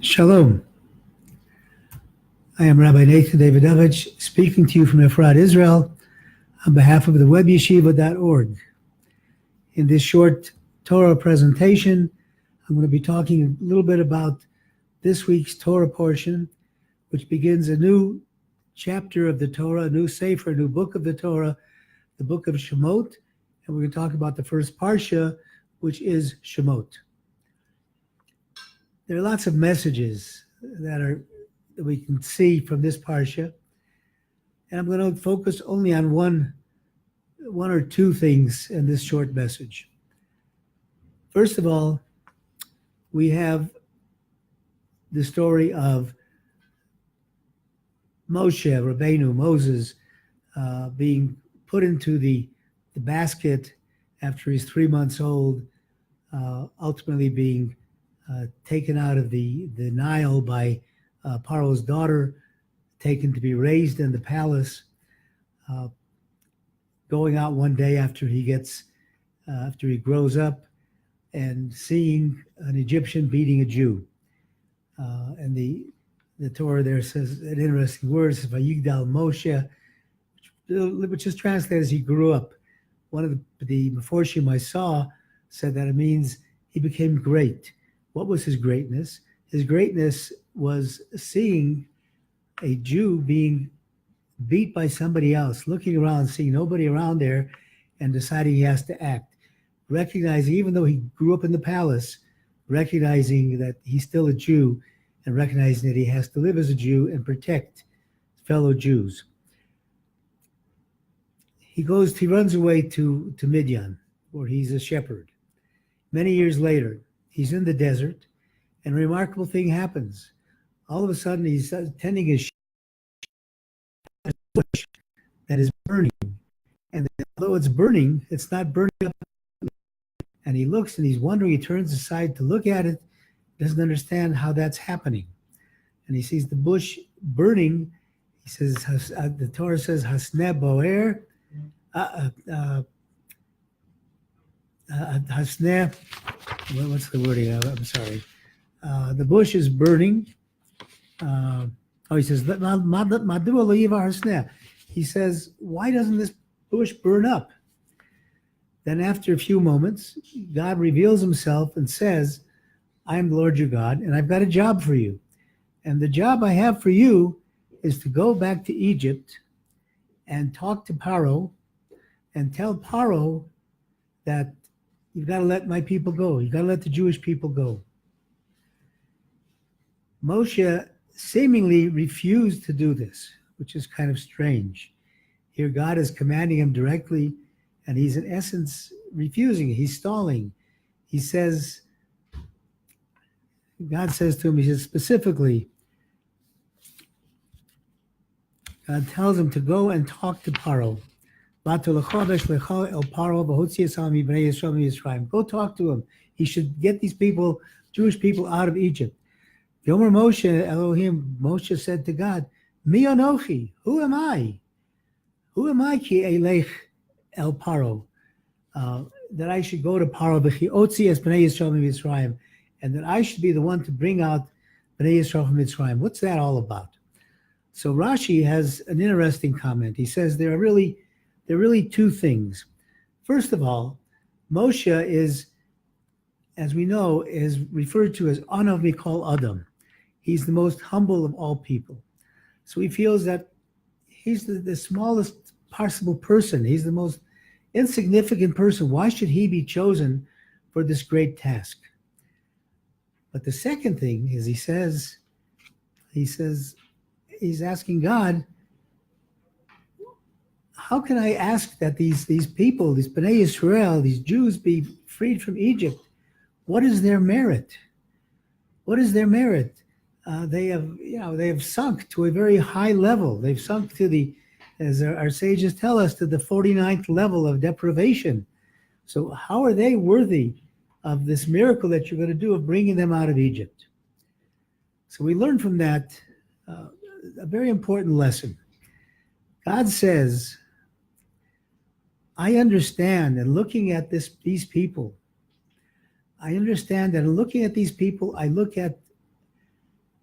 Shalom. I am Rabbi Davidovich, speaking to you from Efrat, Israel, on behalf of the webyeshiva.org. In this short Torah presentation, I'm going to be talking a little bit about this week's Torah portion, which begins a new chapter of the Torah, a new sefer, a new book of the Torah, the book of Shemot, and we're going to talk about the first Parsha, which is Shemot. There are lots of messages that we can see from this Parsha, and I'm going to focus only on one or two things in this short message. First of all, we have the story of Moshe, Rabbeinu, Moses, being put into the basket after he's 3 months old, ultimately being taken out of the Nile by Pharaoh's daughter, taken to be raised in the palace, going out one day after he grows up and seeing an Egyptian beating a Jew. And the Torah there says an interesting word, says Vayigdal Moshe, which is translated as he grew up. One of the Meforshim I saw said that it means he became great. What was his greatness? His greatness was seeing a Jew being beat by somebody else, looking around, seeing nobody around there, and deciding he has to act. Recognizing, even though he grew up in the palace, recognizing that he's still a Jew and recognizing that he has to live as a Jew and protect fellow Jews. He runs away to Midian, where he's a shepherd. Many years later, he's in the desert, and a remarkable thing happens. All of a sudden, he's tending his bush that is burning. And although it's burning, it's not burning up. And he looks and he's wondering, he turns aside to look at it, doesn't understand how that's happening. And he sees the bush burning. He says, the Torah says, Hasneh boer, Hasneh, what's the wording? I'm sorry. The bush is burning. He says, he says, why doesn't this bush burn up? Then after a few moments, God reveals himself and says, I am the Lord your God, and I've got a job for you. And the job I have for you is to go back to Egypt and talk to Pharaoh and tell Pharaoh that you've got to let my people go. You've got to let the Jewish people go. Moshe seemingly refused to do this, which is kind of strange. Here God is commanding him directly, and he's in essence refusing. He's stalling. He says, God says to him, he says specifically, God tells him to go and talk to Pharaoh. Go talk to him. He should get these people, Jewish people, out of Egypt. Yomer Moshe Elohim, Moshe said to God, Mi anochi, who am I? Who am I ki elech el Paro? That I should go to Paro, v'chi es b'nei Yisrael Mitzrayim, and that I should be the one to bring out b'nei Yisrael from Mitzrayim. What's that all about? So Rashi has an interesting comment. He says there are really two things. First of all, Moshe is, as we know, is referred to as Anav Mikol Adam. He's the most humble of all people. So he feels that he's the smallest possible person. He's the most insignificant person. Why should he be chosen for this great task? But the second thing is he says he's asking God, how can I ask that these people, these Bnei Israel, these Jews, be freed from Egypt? What is their merit? What is their merit? They have sunk to a very high level. They've sunk to as our sages tell us, to the 49th level of deprivation. So how are they worthy of this miracle that you're going to do of bringing them out of Egypt? So we learn from that a very important lesson. God says, I understand, and looking at these people, I understand that in looking at these people, I look at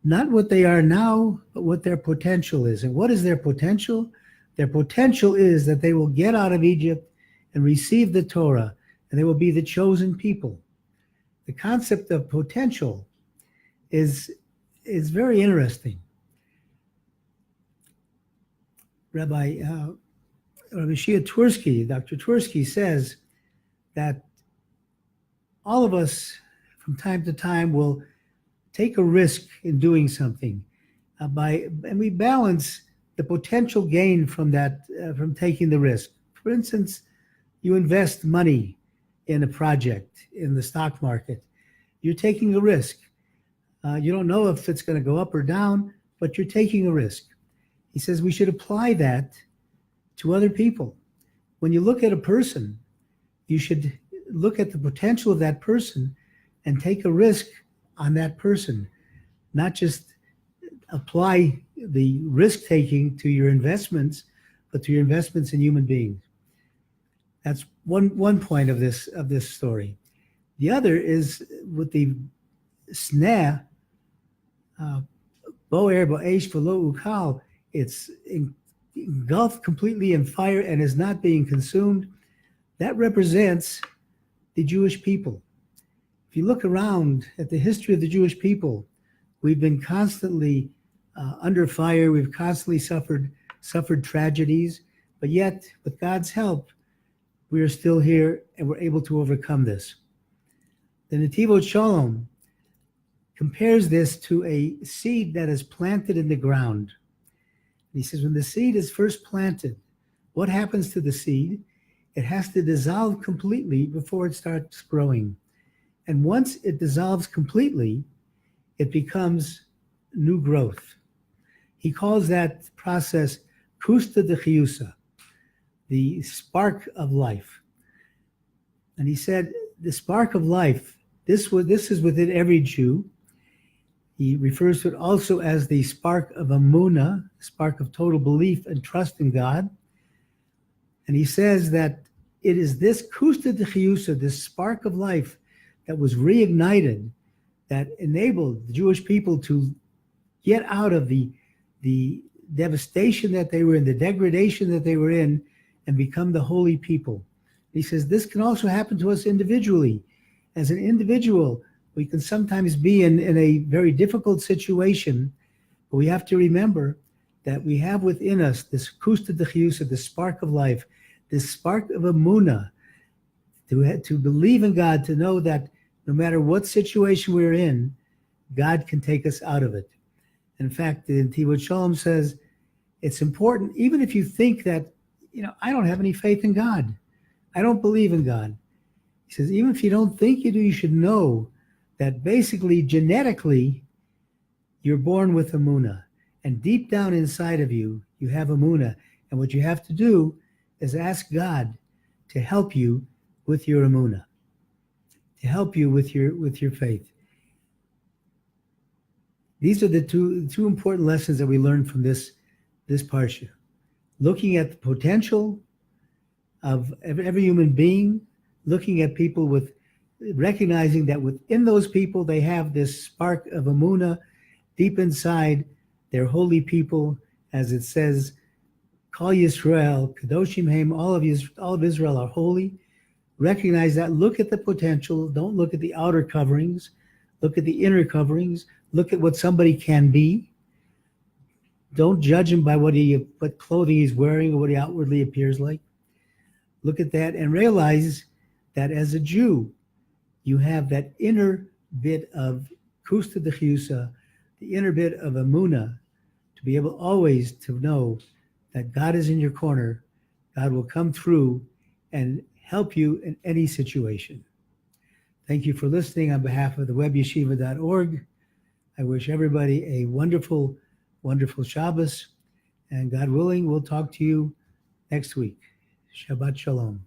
not what they are now, but what their potential is. And what is their potential? Their potential is that they will get out of Egypt and receive the Torah, and they will be the chosen people. The concept of potential is very interesting. Rabbi Shia Twersky, Dr. Twersky says that all of us from time to time will take a risk in doing something, and we balance the potential gain from that, from taking the risk. For instance, you invest money in a project in the stock market. You're taking a risk. You don't know if it's going to go up or down, but you're taking a risk. He says we should apply that to other people. When you look at a person, you should look at the potential of that person and take a risk on that person, not just apply the risk-taking to your investments, but to your investments in human beings. That's one point of this story. The other is with the sneh, bo'er bo'esh v'lo ukal. It's engulfed completely in fire and is not being consumed. That represents the Jewish people. If you look around at the history of the Jewish people, we've been constantly under fire. We've constantly suffered tragedies, but yet with God's help, we are still here and we're able to overcome this. The Netivot Shalom compares this to a seed that is planted in the ground. He says when the seed is first planted, what happens to the seed? It has to dissolve completely before it starts growing. And once it dissolves completely, it becomes new growth. He calls that process kusta de chiyusa, the spark of life. And he said, the spark of life, this is within every Jew. He refers to it also as the spark of Amunah, spark of total belief and trust in God. And he says that it is this kusta de chiyusa, this spark of life that was reignited, that enabled the Jewish people to get out of the devastation that they were in, the degradation that they were in, and become the holy people. He says this can also happen to us individually. As an individual, we can sometimes be in a very difficult situation, but we have to remember that we have within us this kusta de chiyusa, the spark of life, this spark of Amunah, to believe in God, to know that no matter what situation we're in, God can take us out of it. In fact, the Netivot Shalom says it's important, even if you think that, I don't have any faith in God. I don't believe in God. He says, even if you don't think you do, you should know that basically, genetically, you're born with Amunah. And deep down inside of you, you have Amunah. And what you have to do is ask God to help you with your Amunah, to help you with your faith. These are the two important lessons that we learned from this Parsha. Looking at the potential of every human being, looking at people recognizing that within those people, they have this spark of Amunah deep inside. They're holy people, as it says, Kol Yisrael, Kadoshim Haim, all of Israel are holy. Recognize that, look at the potential, don't look at the outer coverings, look at the inner coverings, look at what somebody can be. Don't judge him by what clothing he's wearing or what he outwardly appears like. Look at that and realize that as a Jew, you have that inner bit of kusta de chiyusa, the inner bit of Amunah, to be able always to know that God is in your corner. God will come through and help you in any situation. Thank you for listening on behalf of the webyeshiva.org. I wish everybody a wonderful, wonderful Shabbos, and God willing, we'll talk to you next week. Shabbat Shalom.